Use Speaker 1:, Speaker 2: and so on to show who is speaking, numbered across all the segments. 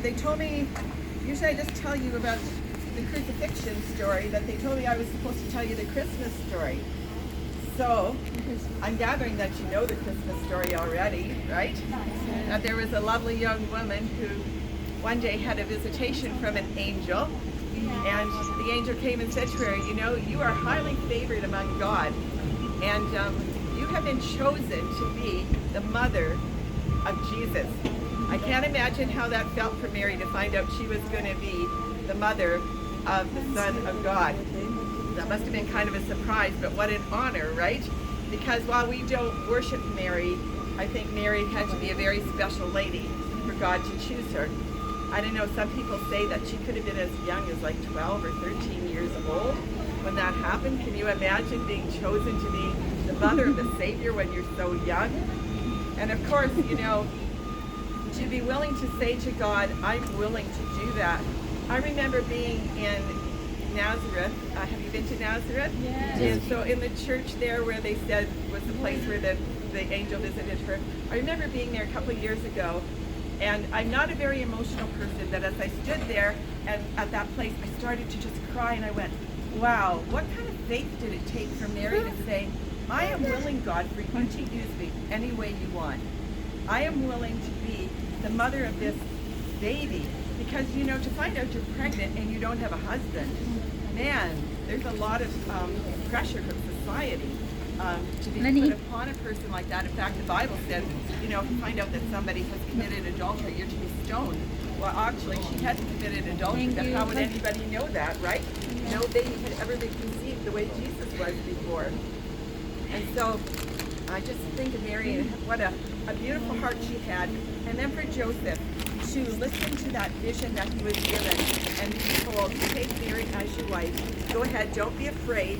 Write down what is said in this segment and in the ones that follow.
Speaker 1: They told me, usually I just tell you about the crucifixion story, but they told me I was supposed to tell you the Christmas story. So, I'm gathering that you know the Christmas story already, right? That there was a lovely young woman who one day had a visitation from an angel, and the angel came and said to her, you know, you are highly favored among God, and you have been chosen to be the mother of Jesus. I can't imagine how that felt for Mary to find out she was going to be the mother of the Son of God. That must have been kind of a surprise, but what an honor, right? Because while we don't worship Mary, I think Mary had to be a very special lady for God to choose her. I don't know, some people say that she could have been as young as like 12 or 13 years old when that happened. Can you imagine being chosen to be the mother of the Savior when you're so young? And of course, you know, to be willing to say to God, I'm willing to do that. I remember being in Nazareth. Have you been to Nazareth?
Speaker 2: Yes.
Speaker 1: And so in the church there where they said was the place where the angel visited her, I remember being there a couple of years ago, and I'm not a very emotional person, but as I stood there and at that place, I started to just cry, and I went, wow, what kind of faith did it take for Mary to say, I am willing, God, for you to use me any way you want. I am willing to be the mother of this baby. Because, you know, to find out you're pregnant and you don't have a husband, man, there's a lot of pressure from society to be put upon a person like that. In fact, the Bible says, you know, if you find out that somebody has committed adultery, you're to be stoned. Well, actually, she hadn't committed adultery, but how would anybody know that, right? No baby had ever been conceived the way Jesus was before. And so, I just think of Mary and what a beautiful heart she had. And then for Joseph, to listen to that vision that he was given and be told, take Mary as your wife, go ahead, don't be afraid.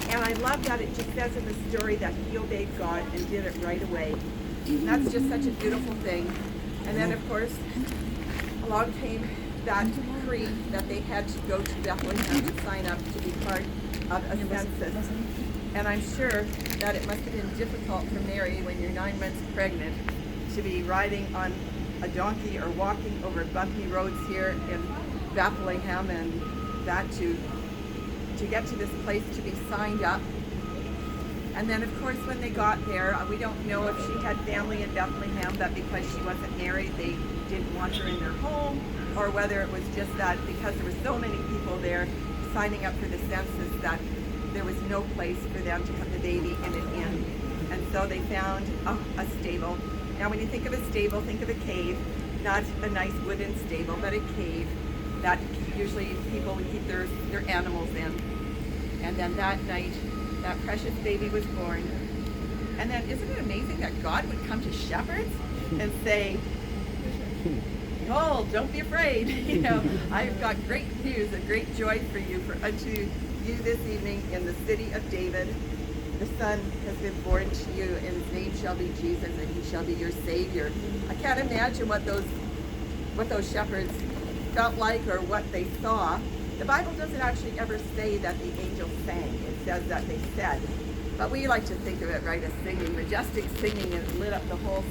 Speaker 1: And I love that it just says in the story that he obeyed God and did it right away. And that's just such a beautiful thing. And then of course, along came that decree that they had to go to Bethlehem to sign up to be part of a census. And I'm sure that it must have been difficult for Mary when you're 9 months pregnant to be riding on a donkey or walking over bumpy roads here in Bethlehem, and that to get to this place to be signed up. And then of course when they got there, we don't know if she had family in Bethlehem, but because she wasn't married, they didn't want her in their home, or whether it was just that because there were so many people there signing up for the census that there was no place for them to put the baby in an inn. And so they found a stable. Now when you think of a stable, think of a cave, not a nice wooden stable, but a cave that usually people would keep their animals in. And then that night, that precious baby was born. And then isn't it amazing that God would come to shepherds and say, oh, don't be afraid, you know, I've got great news and great joy for you, for unto you this evening in the city of David. The Son has been born to you, and his name shall be Jesus, and he shall be your Savior. I can't imagine what those shepherds felt like or what they saw. The Bible doesn't actually ever say that the angels sang. It says that they said. But we like to think of it, right, as singing, majestic singing, and it lit up the whole